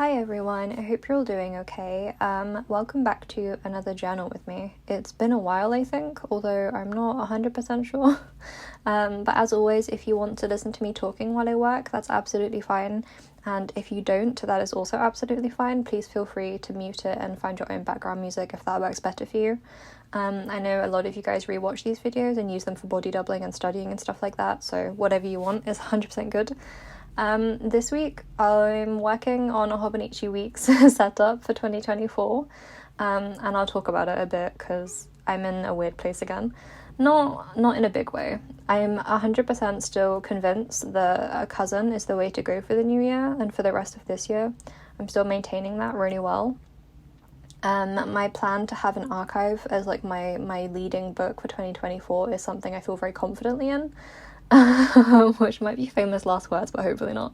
Hi everyone, I hope you're all doing okay. Welcome back to another journal with me. It's been a while, I think, although I'm not 100% sure. But as always, if you want to listen to me talking while I work, that's absolutely fine. And if you don't, that is also absolutely fine. Please feel free to mute it and find your own background music if that works better for you. I know a lot of you guys rewatch these videos and use them for body doubling and studying and stuff like that, so whatever you want is 100% good. This week I'm working on a hobonichi weeks setup for 2024, and I'll talk about it a bit because I'm in a weird place again. Not in a big way. I'm 100% still convinced that a cousin is the way to go for the new year and for the rest of this year. I'm still maintaining that really well. My plan to have an archive as like my leading book for 2024 is something I feel very confidently in. Which might be famous last words, but hopefully not.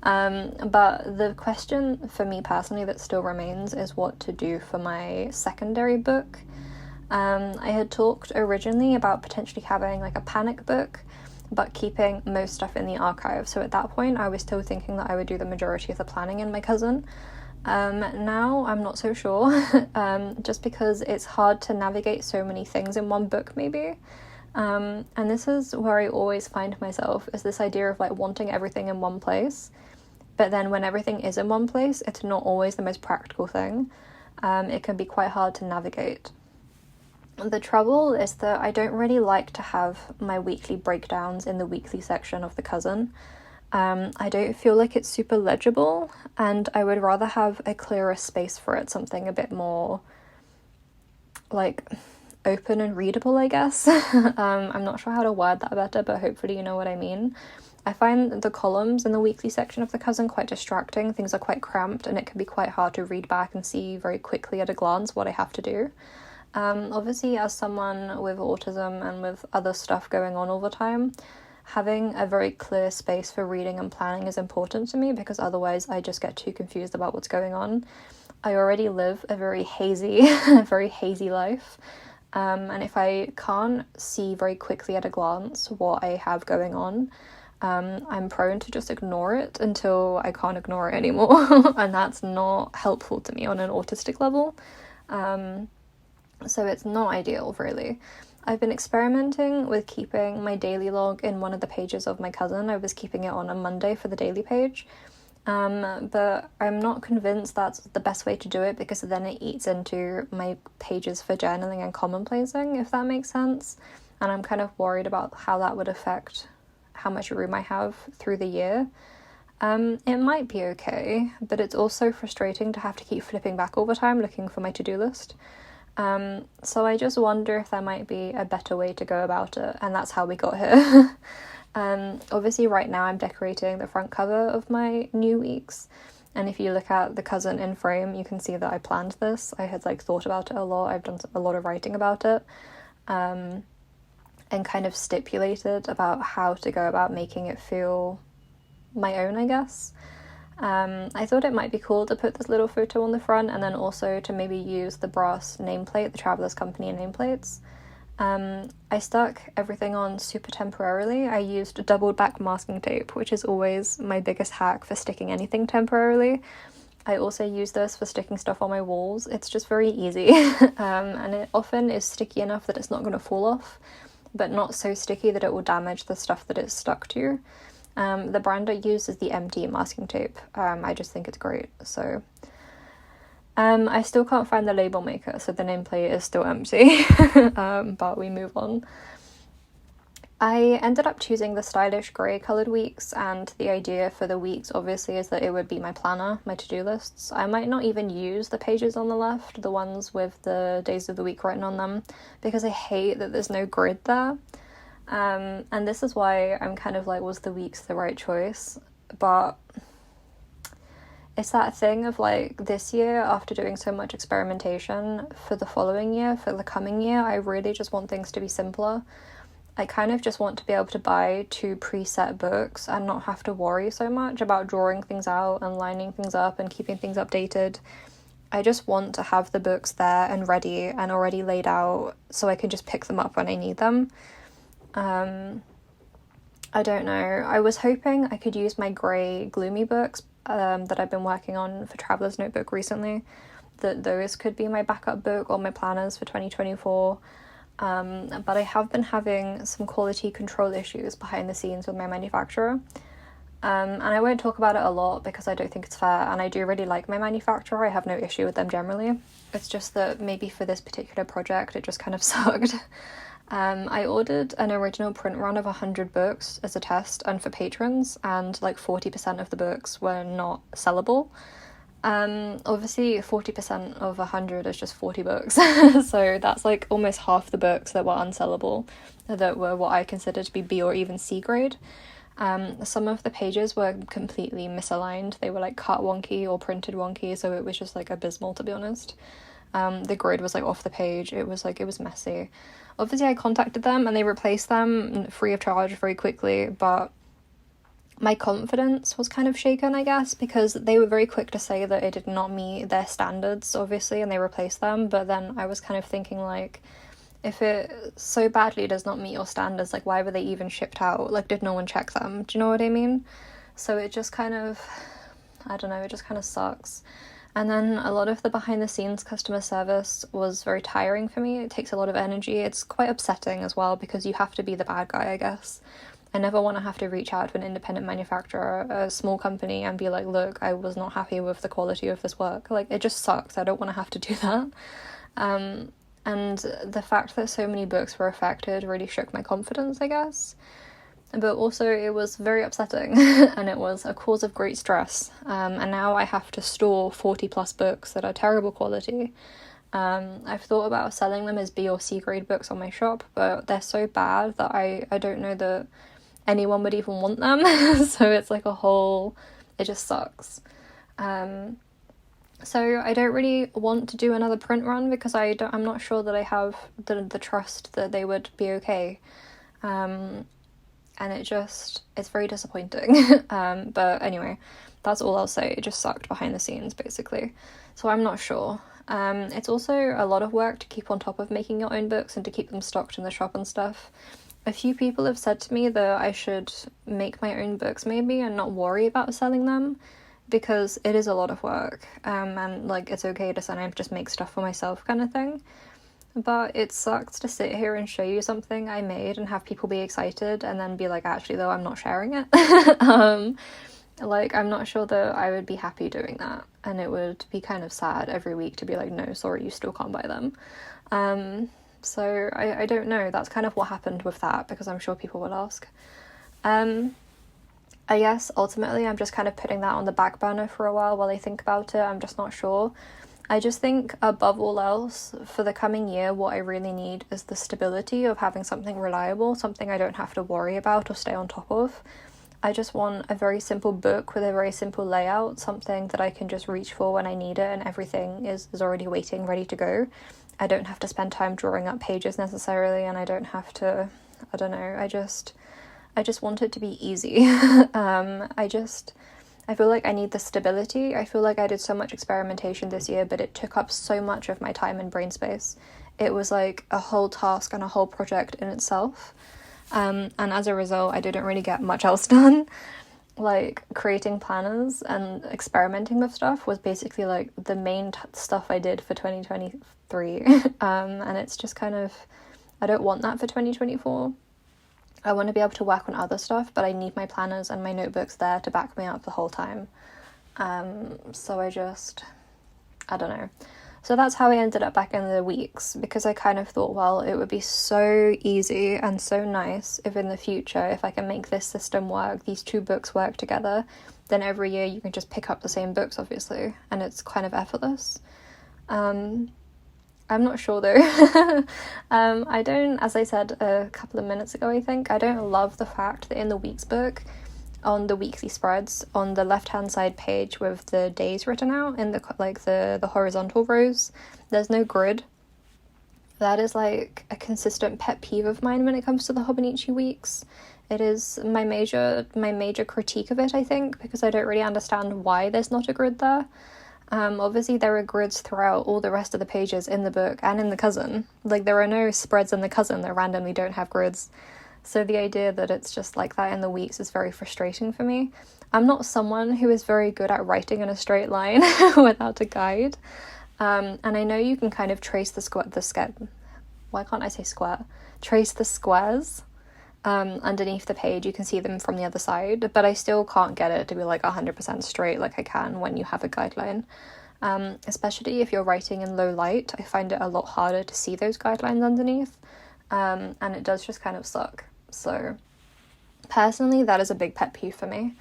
But the question for me personally that still remains is what to do for my secondary book. I had talked originally about potentially having like a panic book, but keeping most stuff in the archive. So at that point, I was still thinking that I would do the majority of the planning in my cousin. Now I'm not so sure, just because it's hard to navigate so many things in one book maybe. And this is where I always find myself, is this idea of like wanting everything in one place, but then when everything is in one place, it's not always the most practical thing. It can be quite hard to navigate. The trouble is that I don't really like to have my weekly breakdowns in the weekly section of the cousin. I don't feel like it's super legible, and I would rather have a clearer space for it, something a bit more like open and readable, I guess. I'm not sure how to word that better, but hopefully you know what I mean. I find the columns in the weekly section of the cousin quite distracting. Things are quite cramped and it can be quite hard to read back and see very quickly at a glance what I have to do. Obviously, as someone with autism and with other stuff going on all the time, having a very clear space for reading and planning is important to me, because otherwise I just get too confused about what's going on. I already live a very hazy life. And if I can't see very quickly at a glance what I have going on, I'm prone to just ignore it until I can't ignore it anymore. And that's not helpful to me on an autistic level. So it's not ideal, really. I've been experimenting with keeping my daily log in one of the pages of my cousin. I was keeping it on a Monday for the daily page. But I'm not convinced that's the best way to do it, because then it eats into my pages for journaling and commonplacing, if that makes sense. And I'm kind of worried about how that would affect how much room I have through the year. It might be okay, but it's also frustrating to have to keep flipping back all the time looking for my to-do list. So I just wonder if there might be a better way to go about it, and that's how we got here. Obviously right now I'm decorating the front cover of my new weeks, and if you look at the cousin in frame, you can see that I planned this. I had thought about it a lot. I've done a lot of writing about it, and kind of stipulated about how to go about making it feel my own, I guess. I thought it might be cool to put this little photo on the front, and then also to maybe use the brass nameplate, the Travelers Company nameplates. I stuck everything on super temporarily. I used doubled back masking tape, which is always my biggest hack for sticking anything temporarily. I also use this for sticking stuff on my walls. It's just very easy. And it often is sticky enough that it's not going to fall off, but not so sticky that it will damage the stuff that it's stuck to. The brand I use is the MD masking tape. I just think it's great. So I still can't find the label maker, so the nameplate is still empty, but we move on. I ended up choosing the stylish grey coloured weeks, and the idea for the weeks obviously is that it would be my planner, my to-do lists. I might not even use the pages on the left, the ones with the days of the week written on them, because I hate that there's no grid there. And this is why I'm kind of like, was the weeks the right choice? But it's that thing of this year, after doing so much experimentation, for the following year, for the coming year, I really just want things to be simpler. I kind of just want to be able to buy 2 preset books and not have to worry so much about drawing things out and lining things up and keeping things updated. I just want to have the books there and ready and already laid out, so I can just pick them up when I need them. I don't know. I was hoping I could use my grey gloomy books that I've been working on for Traveler's Notebook recently, that those could be my backup book or my planners for 2024. But I have been having some quality control issues behind the scenes with my manufacturer. And I won't talk about it a lot because I don't think it's fair, and I do really like my manufacturer. I have no issue with them generally. It's just that maybe for this particular project it just kind of sucked. I ordered an original print run of 100 books as a test and for patrons, and like 40% of the books were not sellable. Obviously 40% of 100 is just 40 books, so that's like almost half the books that were unsellable, that were what I consider to be B or even C grade. Some of the pages were completely misaligned. They were like cut wonky or printed wonky, so it was just like abysmal, to be honest. The grid was like off the page. It was messy. Obviously I contacted them and they replaced them free of charge very quickly, but my confidence was kind of shaken, I guess, because they were very quick to say that it did not meet their standards, obviously, and they replaced them. But then I was kind of thinking, like, if it so badly does not meet your standards, like, why were they even shipped out? Like, did no one check them? Do you know what I mean? So it just kind of, I don't know, it just kind of sucks. And then a lot of the behind the scenes customer service was very tiring for me. It takes a lot of energy. It's quite upsetting as well because you have to be the bad guy, I guess. I never want to have to reach out to an independent manufacturer, a small company, and be like, look, I was not happy with the quality of this work. Like, it just sucks. I don't want to have to do that. And the fact that so many books were affected really shook my confidence, I guess. But also it was very upsetting and it was a cause of great stress. And now I have to store 40 plus books that are terrible quality. I've thought about selling them as B or C grade books on my shop, but they're so bad that I don't know that anyone would even want them. So it's like it just sucks. So I don't really want to do another print run because I'm not sure that I have the trust that they would be okay. And it's very disappointing. But anyway, that's all I'll say. It just sucked behind the scenes, basically. So I'm not sure. It's also a lot of work to keep on top of making your own books and to keep them stocked in the shop and stuff. A few people have said to me that I should make my own books maybe and not worry about selling them, because it is a lot of work, and like it's okay to sometimes just make stuff for myself kind of thing. But it sucks to sit here and show you something I made and have people be excited and then be like, actually though, I'm not sharing it. Like, I'm not sure that I would be happy doing that, and it would be kind of sad every week to be like, no, sorry, you still can't buy them. So I don't know, that's kind of what happened with that, because I'm sure people would ask. I guess ultimately I'm just kind of putting that on the back burner for a while I think about it. I'm just not sure. I just think above all else for the coming year, what I really need is the stability of having something reliable, something I don't have to worry about or stay on top of. I just want a very simple book with a very simple layout, something that I can just reach for when I need it and everything is already waiting, ready to go. I don't have to spend time drawing up pages necessarily, and I don't have to, I don't know, I just want it to be easy. I feel like I need the stability. I feel like I did so much experimentation this year, but it took up so much of my time and brain space. It was like a whole task and a whole project in itself. And as a result, I didn't really get much else done. Like, creating planners and experimenting with stuff was basically like the main stuff I did for 2023. And it's just kind of, I don't want that for 2024. I want to be able to work on other stuff, but I need my planners and my notebooks there to back me up the whole time. So I don't know. So that's how I ended up back in the weeks, because I kind of thought, well, it would be so easy and so nice if in the future, if I can make this system work, these two books work together, then every year you can just pick up the same books, obviously, and it's kind of effortless. I'm not sure though. I don't, as I said a couple of minutes ago, I think, I don't love the fact that in the weeks book, on the weekly spreads, on the left-hand side page with the days written out in the horizontal rows, there's no grid. That is like a consistent pet peeve of mine when it comes to the Hobonichi weeks. It is my major critique of it, I think, because I don't really understand why there's not a grid there. Obviously there are grids throughout all the rest of the pages in the book and in the cousin. Like, there are no spreads in the cousin that randomly don't have grids. So the idea that it's just like that in the weeks is very frustrating for me. I'm not someone who is very good at writing in a straight line without a guide. And I know you can kind of trace why can't I say square? Trace the squares underneath the page. You can see them from the other side, but I still can't get it to be like 100% straight like I can when you have a guideline. Especially if you're writing in low light, I find it a lot harder to see those guidelines underneath, and it does just kind of suck. So personally, that is a big pet peeve for me.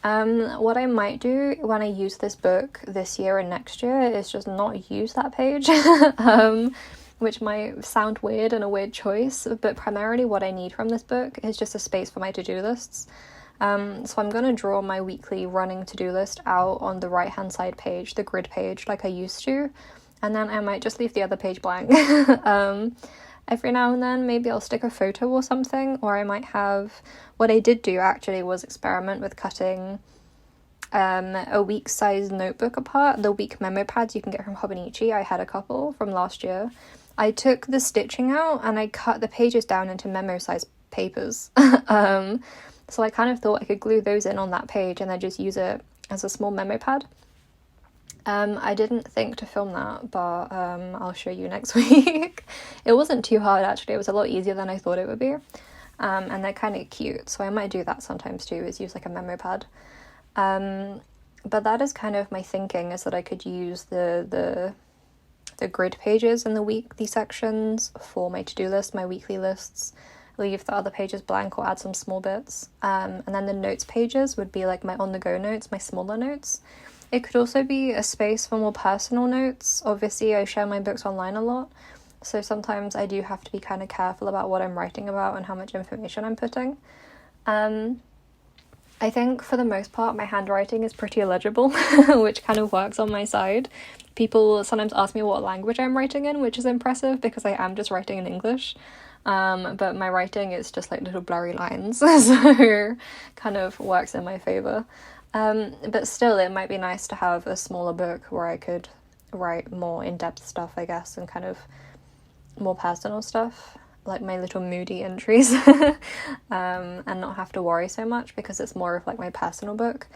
What I might do when I use this book this year and next year is just not use that page, which might sound weird and a weird choice, but primarily what I need from this book is just a space for my to-do lists. So I'm going to draw my weekly running to-do list out on the right-hand side page, the grid page, like I used to, and then I might just leave the other page blank. Every now and then, maybe I'll stick a photo or something, or I might have... What I did do, actually, was experiment with cutting a week-size notebook apart. The week memo pads you can get from Hobonichi, I had a couple from last year. I took the stitching out, and I cut the pages down into memo-size papers. So I kind of thought I could glue those in on that page and then just use it as a small memo pad. I didn't think to film that, but I'll show you next week. It wasn't too hard, actually. It was a lot easier than I thought it would be. And they're kind of cute, so I might do that sometimes too, is use like a memo pad. But that is kind of my thinking, is that I could use the grid pages in the weekly sections for my to-do list, my weekly lists, leave the other pages blank or add some small bits. And then the notes pages would be like my on-the-go notes, my smaller notes. It could also be a space for more personal notes. Obviously, I share my books online a lot, so sometimes I do have to be kind of careful about what I'm writing about and how much information I'm putting. I think for the most part, my handwriting is pretty illegible, which kind of works on my side. People sometimes ask me what language I'm writing in, which is impressive because I am just writing in English. But my writing is just like little blurry lines, so kind of works in my favour. But still, it might be nice to have a smaller book where I could write more in-depth stuff, I guess, and kind of more personal stuff, like my little moody entries, and not have to worry so much because it's more of like my personal book.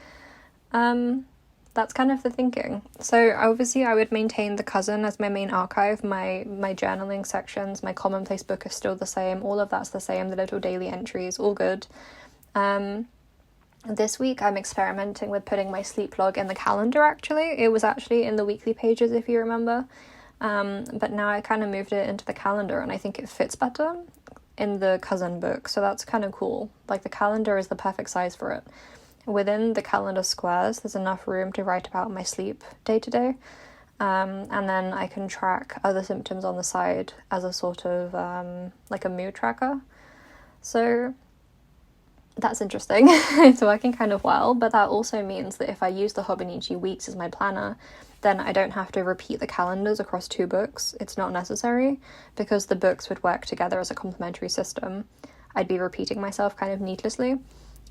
That's kind of the thinking. So obviously I would maintain the cousin as my main archive. My journaling sections, my commonplace book is still the same. All of that's the same. The little daily entries, all good. This week I'm experimenting with putting my sleep log in the calendar, actually. It was actually in the weekly pages, if you remember. But now I kind of moved it into the calendar and I think it fits better in the cousin book. So that's kind of cool. Like the calendar is the perfect size for it. Within the calendar squares, there's enough room to write about my sleep day to day. And then I can track other symptoms on the side as a sort of like a mood tracker. So that's interesting. It's working kind of well, but that also means that if I use the Hobonichi weeks as my planner, then I don't have to repeat the calendars across 2 books. It's not necessary because the books would work together as a complementary system. I'd be repeating myself kind of needlessly.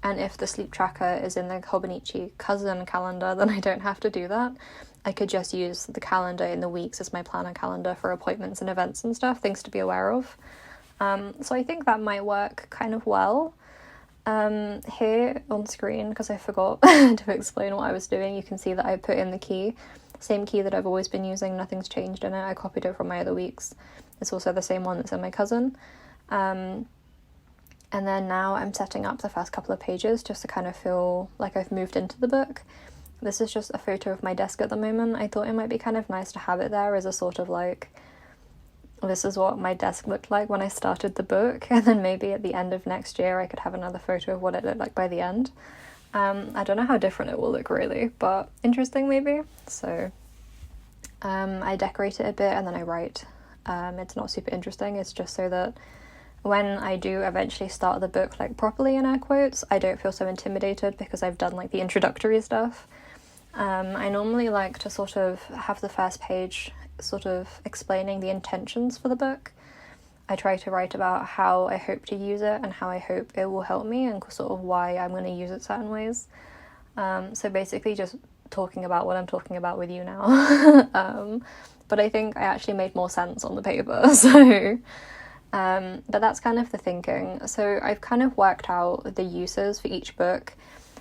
And if the sleep tracker is in the Hobonichi cousin calendar, then I don't have to do that. I could just use the calendar in the weeks as my planner calendar for appointments and events and stuff, things to be aware of. So I think that might work kind of well. Here on screen, because I forgot to explain what I was doing, you can see that I put in the key. Same key that I've always been using, nothing's changed in it. I copied it from my other weeks. It's also the same one that's in my cousin. And then now I'm setting up the first couple of pages just to kind of feel like I've moved into the book. This is just a photo of my desk at the moment. I thought it might be kind of nice to have it there as a sort of like, this is what my desk looked like when I started the book, and then maybe at the end of next year I could have another photo of what it looked like by the end. I don't know how different it will look really, but interesting maybe. So I decorate it a bit and then I write. It's not super interesting, it's just so that when I do eventually start the book like properly in air quotes, I don't feel so intimidated because I've done like the introductory stuff. I normally like to sort of have the first page sort of explaining the intentions for the book. I try to write about how I hope to use it and how I hope it will help me and sort of why I'm going to use it certain ways. So basically just talking about what I'm talking about with you now. But I think I actually made more sense on the paper, so But that's kind of the thinking. So I've kind of worked out the uses for each book.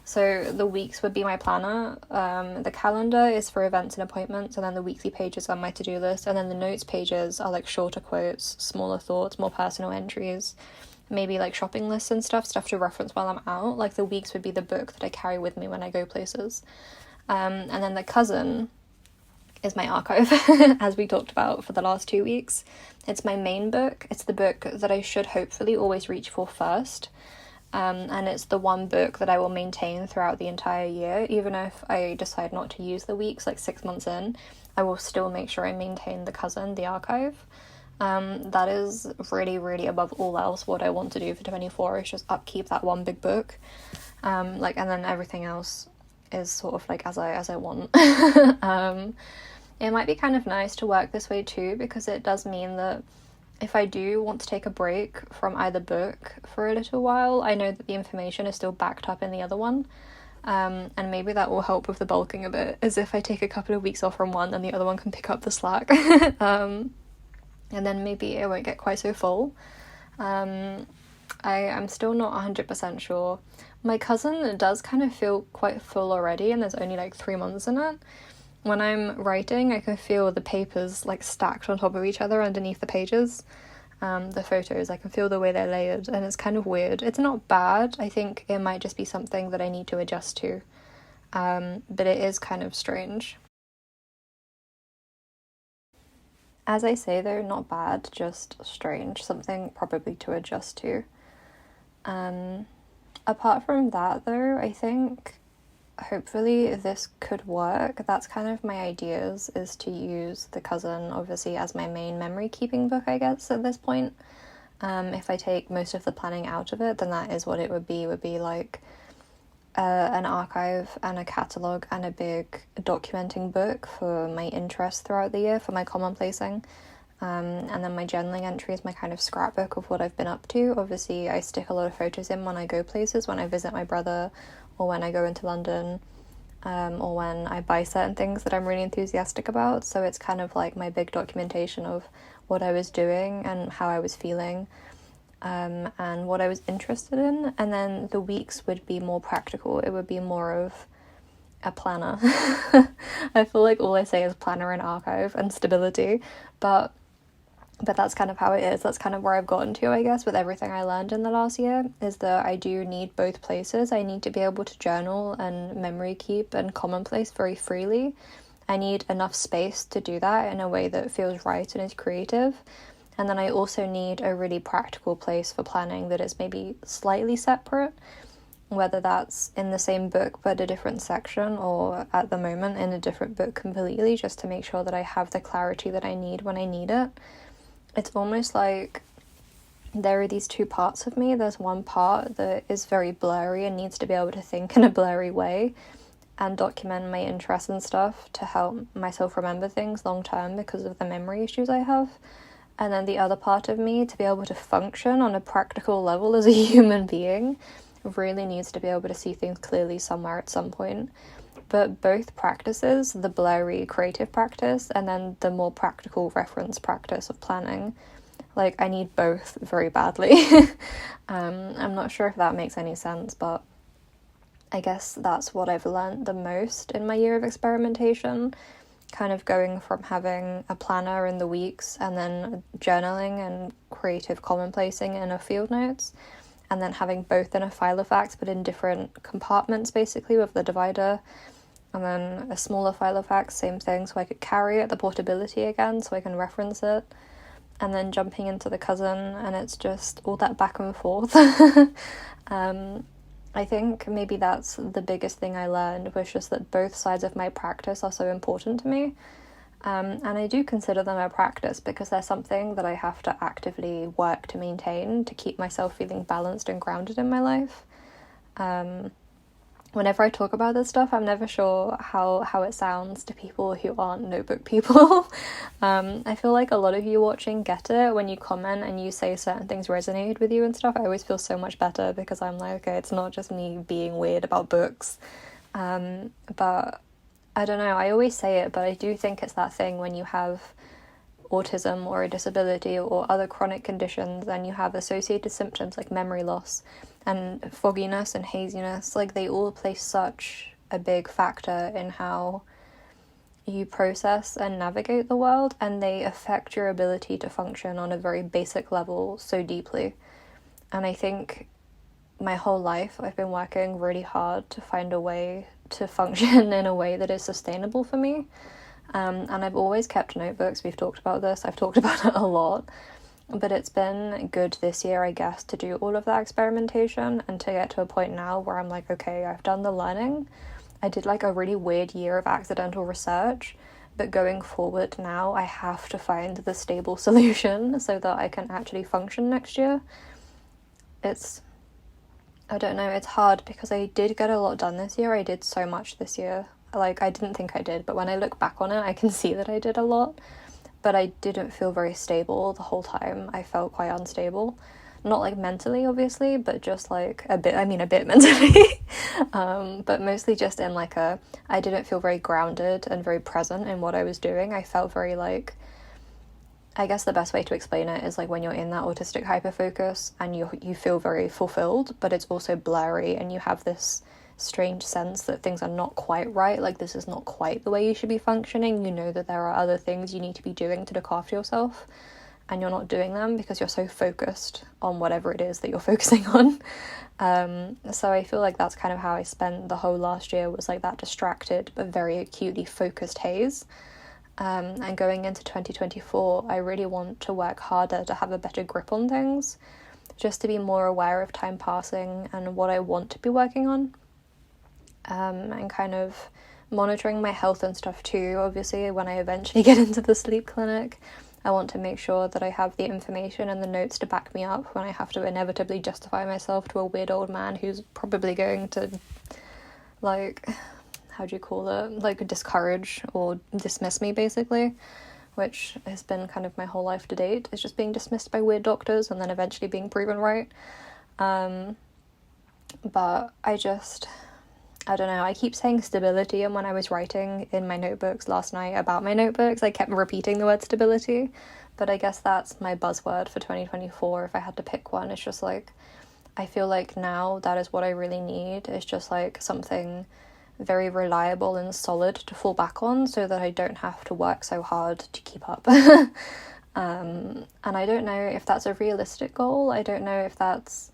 So the weeks would be my planner, the calendar is for events and appointments, and then the weekly pages are my to-do list, and then the notes pages are like shorter quotes, smaller thoughts, more personal entries, maybe like shopping lists and stuff to reference while I'm out. Like the weeks would be the book that I carry with me when I go places. And then the cousin is my archive, as we talked about for the last 2 weeks. It's my main book. It's the book that I should hopefully always reach for first. And it's the one book that I will maintain throughout the entire year. Even if I decide not to use the weeks, like 6 months in, I will still make sure I maintain the cousin, the archive. That is really, really above all else what I want to do for 24 is just upkeep that one big book. And then everything else is sort of like as I want. It might be kind of nice to work this way too, because it does mean that if I do want to take a break from either book for a little while, I know that the information is still backed up in the other one. And maybe that will help with the bulking a bit, as if I take a couple of weeks off from one and the other one can pick up the slack. And then maybe it won't get quite so full. I'm still not 100% sure. My cousin does kind of feel quite full already, and there's only like 3 months in it. When I'm writing, I can feel the papers like stacked on top of each other underneath the pages. The photos, I can feel the way they're layered, and it's kind of weird. It's not bad. I think it might just be something that I need to adjust to. But it is kind of strange. As I say though, not bad, just strange. Something probably to adjust to. Apart from that though, I think hopefully this could work. That's kind of my ideas, is to use the cousin obviously as my main memory keeping book, I guess, at this point. If I take most of the planning out of it, then that is what it would be like an archive and a catalogue and a big documenting book for my interests throughout the year, for my commonplacing. And then my journaling entry is my kind of scrapbook of what I've been up to. Obviously, I stick a lot of photos in when I go places, when I visit my brother, or when I go into London, or when I buy certain things that I'm really enthusiastic about. So it's kind of like my big documentation of what I was doing and how I was feeling, and what I was interested in. And then the weeks would be more practical. It would be more of a planner. I feel like all I say is planner and archive and stability, but that's kind of how it is. That's kind of where I've gotten to, I guess, with everything I learned in the last year, is that I do need both places. I need to be able to journal and memory keep and commonplace very freely. I need enough space to do that in a way that feels right and is creative. And then I also need a really practical place for planning that is maybe slightly separate, whether that's in the same book but a different section, or at the moment in a different book completely, just to make sure that I have the clarity that I need when I need it. It's almost like there are these two parts of me. There's one part that is very blurry and needs to be able to think in a blurry way and document my interests and stuff to help myself remember things long term because of the memory issues I have. And then the other part of me, to be able to function on a practical level as a human being, really needs to be able to see things clearly somewhere at some point. But both practices, the blurry creative practice and then the more practical reference practice of planning, like I need both very badly. I'm not sure if that makes any sense, but I guess that's what I've learned the most in my year of experimentation, kind of going from having a planner in the weeks and then journaling and creative commonplacing in a field notes, and then having both in a file of facts but in different compartments basically with the divider, and then a smaller file of facts, same thing, so I could carry it, the portability again, so I can reference it, and then jumping into the cousin, and it's just all that back and forth. I think maybe that's the biggest thing I learned, was just that both sides of my practice are so important to me. And I do consider them a practice because they're something that I have to actively work to maintain to keep myself feeling balanced and grounded in my life. Whenever I talk about this stuff, I'm never sure how it sounds to people who aren't notebook people. I feel like a lot of you watching get it when you comment and you say certain things resonated with you and stuff. I always feel so much better because I'm like, okay, it's not just me being weird about books. But I don't know, I always say it, but I do think it's that thing when you have autism or a disability or other chronic conditions, and you have associated symptoms like memory loss and fogginess and haziness, like they all play such a big factor in how you process and navigate the world, and they affect your ability to function on a very basic level so deeply. And I think my whole life I've been working really hard to find a way to function in a way that is sustainable for me. And I've always kept notebooks. We've talked about this. I've talked about it a lot. But it's been good this year, I guess, to do all of that experimentation and to get to a point now where I'm like, okay, I've done the learning. I did like a really weird year of accidental research, but going forward now I have to find the stable solution so that I can actually function next year. I don't know, it's hard because I did get a lot done this year. I did so much this year. Like, I didn't think I did, but when I look back on it, I can see that I did a lot. But I didn't feel very stable the whole time. I felt quite unstable. Not like mentally, obviously, but just like a bit mentally. But mostly just in like I didn't feel very grounded and very present in what I was doing. I felt very like, I guess the best way to explain it is like when you're in that autistic hyperfocus and you feel very fulfilled, but it's also blurry and you have this strange sense that things are not quite right, like this is not quite the way you should be functioning. You know that there are other things you need to be doing to look after yourself, and you're not doing them because you're so focused on whatever it is that you're focusing on. So I feel like that's kind of how I spent the whole last year, was like that distracted but very acutely focused haze. And going into 2024, I really want to work harder to have a better grip on things, just to be more aware of time passing and what I want to be working on. And kind of monitoring my health and stuff too. Obviously, when I eventually get into the sleep clinic, I want to make sure that I have the information and the notes to back me up when I have to inevitably justify myself to a weird old man who's probably going to, like, how do you call it? Like, discourage or dismiss me, basically, which has been kind of my whole life to date, is just being dismissed by weird doctors and then eventually being proven right. But I don't know, I keep saying stability, and when I was writing in my notebooks last night about my notebooks, I kept repeating the word stability, but I guess that's my buzzword for 2024 if I had to pick one. It's just like, I feel like now that is what I really need. It's just like something very reliable and solid to fall back on so that I don't have to work so hard to keep up. And I don't know if that's a realistic goal. I don't know if that's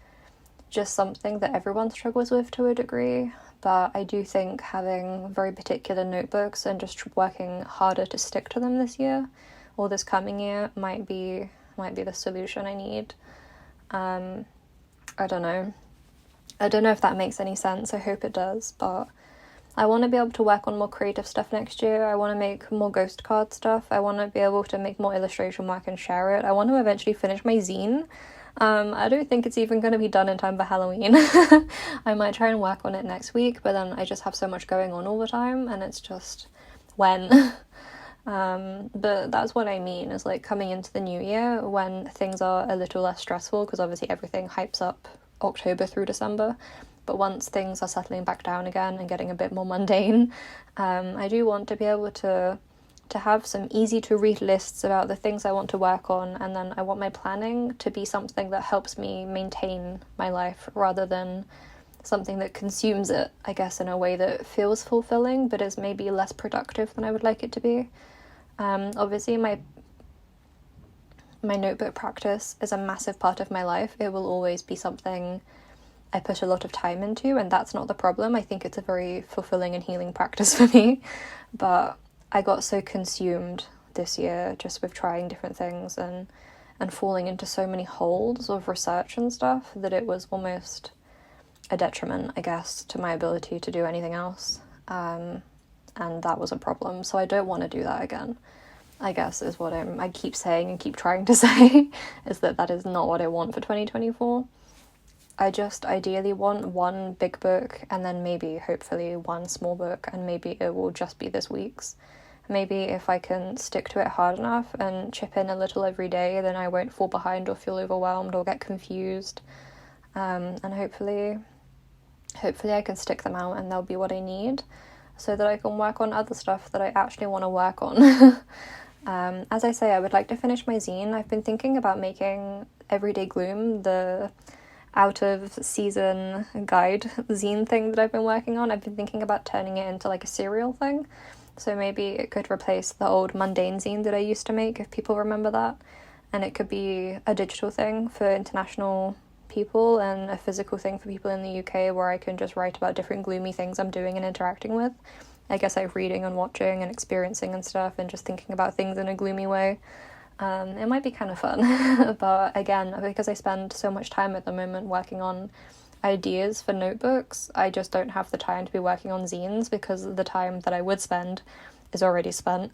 just something that everyone struggles with to a degree. But I do think having very particular notebooks and just working harder to stick to them this year or this coming year might be the solution I need. I don't know. I don't know if that makes any sense. I hope it does. But I want to be able to work on more creative stuff next year. I want to make more ghost card stuff. I want to be able to make more illustration work and share it. I want to eventually finish my zine. I don't think it's even going to be done in time for Halloween. I might try and work on it next week, but then I just have so much going on all the time, and it's just when. But that's what I mean, is like coming into the new year when things are a little less stressful, because obviously everything hypes up October through December, but once things are settling back down again and getting a bit more mundane, I do want to be able to have some easy to read lists about the things I want to work on, and then I want my planning to be something that helps me maintain my life rather than something that consumes it, I guess, in a way that feels fulfilling but is maybe less productive than I would like it to be. Obviously my notebook practice is a massive part of my life. It will always be something I put a lot of time into, and that's not the problem. I think it's a very fulfilling and healing practice for me, but I got so consumed this year just with trying different things and falling into so many holes of research and stuff that it was almost a detriment, I guess, to my ability to do anything else. And that was a problem. So I don't want to do that again, I guess, is what I keep saying and keep trying to say, is that is not what I want for 2024. I just ideally want one big book and then maybe, hopefully, one small book, and maybe it will just be this week's. Maybe if I can stick to it hard enough and chip in a little every day, then I won't fall behind or feel overwhelmed or get confused. And hopefully I can stick them out and they'll be what I need so that I can work on other stuff that I actually want to work on. As I say, I would like to finish my zine. I've been thinking about making Everyday Gloom the out of season guide zine thing that I've been working on. I've been thinking about turning it into like a serial thing. So maybe it could replace the old mundane zine that I used to make, if people remember that. And it could be a digital thing for international people and a physical thing for people in the UK, where I can just write about different gloomy things I'm doing and interacting with. I guess like reading and watching and experiencing and stuff, and just thinking about things in a gloomy way. It might be kind of fun. But again, because I spend so much time at the moment working on ideas for notebooks, I just don't have the time to be working on zines, because the time that I would spend is already spent.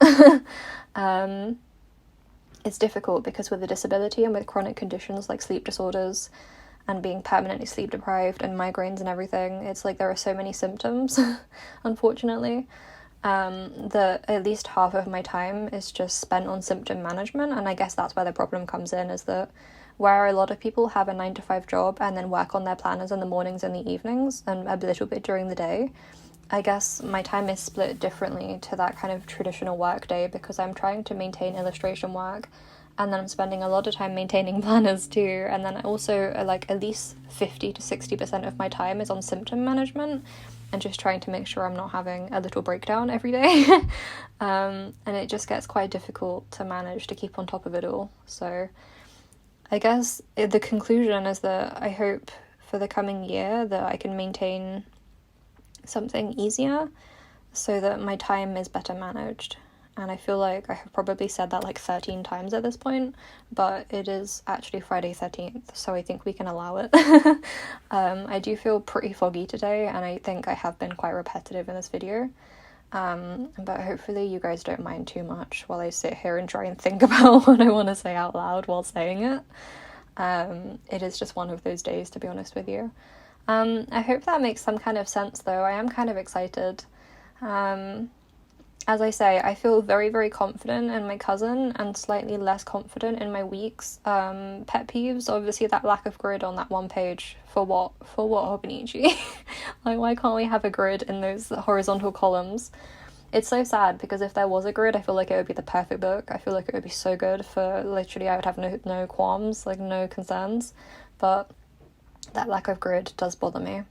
It's difficult because with a disability and with chronic conditions like sleep disorders and being permanently sleep deprived and migraines and everything, it's like there are so many symptoms, unfortunately, that at least half of my time is just spent on symptom management. And I guess that's where the problem comes in, is that where a lot of people have a 9-to-5 job and then work on their planners in the mornings and the evenings and a little bit during the day, I guess my time is split differently to that kind of traditional work day, because I'm trying to maintain illustration work, and then I'm spending a lot of time maintaining planners too, and then also like at least 50 to 60% of my time is on symptom management and just trying to make sure I'm not having a little breakdown every day. And it just gets quite difficult to manage to keep on top of it all. So I guess the conclusion is that I hope for the coming year that I can maintain something easier so that my time is better managed. And I feel like I have probably said that like 13 times at this point, but it is actually Friday 13th, so I think we can allow it. I do feel pretty foggy today, and I think I have been quite repetitive in this video. But hopefully you guys don't mind too much while I sit here and try and think about what I want to say out loud while saying it. It is just one of those days, to be honest with you. I hope that makes some kind of sense, though. I am kind of excited. As I say, I feel very, very confident in my cousin and slightly less confident in my week's pet peeves. Obviously, that lack of grid on that one page. For what hobonichi? Like, why can't we have a grid in those horizontal columns? It's so sad, because if there was a grid, I feel like it would be the perfect book. I feel like it would be so good for literally, I would have no qualms, like no concerns. But that lack of grid does bother me.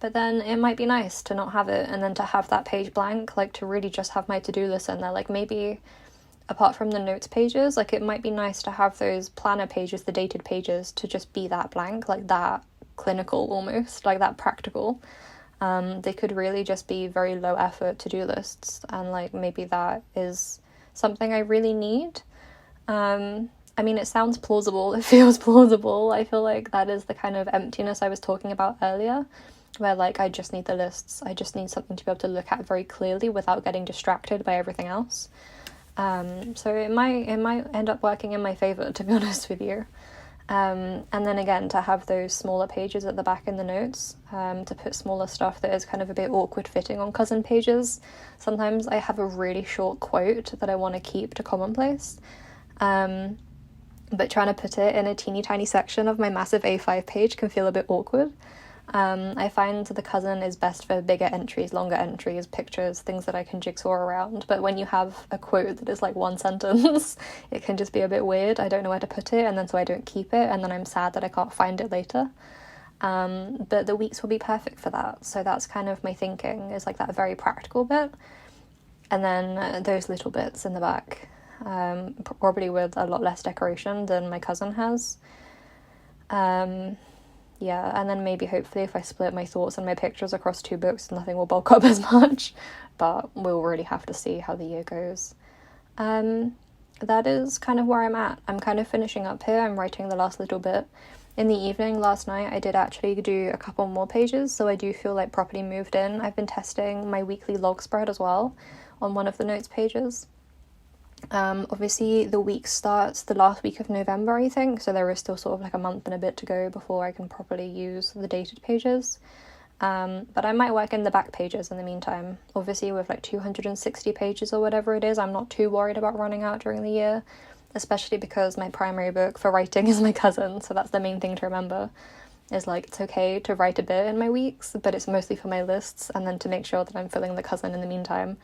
But then it might be nice to not have it, and then to have that page blank, like to really just have my to-do list in there. Like maybe apart from the notes pages, like it might be nice to have those planner pages, the dated pages, to just be that blank, like that clinical almost, like that practical. They could really just be very low effort to-do lists, and like maybe that is something I really need. I mean, it sounds plausible, it feels plausible. I feel like that is the kind of emptiness I was talking about earlier, where like I just need the lists. I just need something to be able to look at very clearly without getting distracted by everything else. So it might end up working in my favor, to be honest with you. And then again, to have those smaller pages at the back in the notes, to put smaller stuff that is kind of a bit awkward fitting on cousin pages. Sometimes I have a really short quote that I want to keep to commonplace, but trying to put it in a teeny tiny section of my massive A5 page can feel a bit awkward. I find the cousin is best for bigger entries, longer entries, pictures, things that I can jigsaw around. But when you have a quote that is like one sentence, it can just be a bit weird. I don't know where to put it, and then so I don't keep it, and then I'm sad that I can't find it later. But the weeks will be perfect for that. So that's kind of my thinking, is like that very practical bit. And then those little bits in the back, probably with a lot less decoration than my cousin has. Yeah, and then maybe hopefully if I split my thoughts and my pictures across 2 books, nothing will bulk up as much, but we'll really have to see how the year goes. That is kind of where I'm at. I'm kind of finishing up here. I'm writing the last little bit. In the evening last night, I did actually do a couple more pages, so I do feel like properly moved in. I've been testing my weekly log spread as well on one of the notes pages. Obviously the week starts the last week of November, I think, so there is still sort of like a month and a bit to go before I can properly use the dated pages. But I might work in the back pages in the meantime. Obviously with like 260 pages or whatever it is, I'm not too worried about running out during the year, especially because my primary book for writing is my cousin, so that's the main thing to remember, is like it's okay to write a bit in my weeks, but it's mostly for my lists, and then to make sure that I'm filling the cousin in the meantime.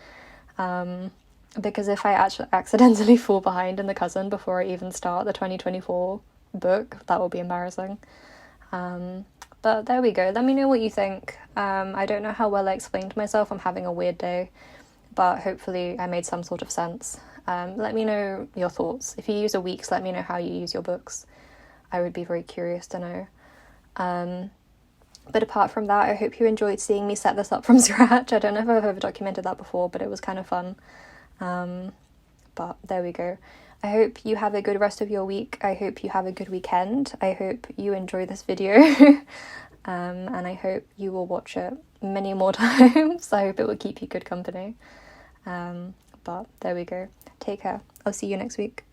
because if I actually accidentally fall behind in the cousin before I even start the 2024 book, that will be embarrassing. But there we go. Let me know what you think. I don't know how well I explained myself. I'm having a weird day, but hopefully I made some sort of sense. Let me know your thoughts. If you use a weeks, let me know how you use your books. I would be very curious to know. But apart from that, I hope you enjoyed seeing me set this up from scratch. I don't know if I've ever documented that before, but it was kind of fun. But there we go. I hope you have a good rest of your week. I hope you have a good weekend. I hope you enjoy this video. And I hope you will watch it many more times. I hope it will keep you good company. But there we go. Take care. I'll see you next week.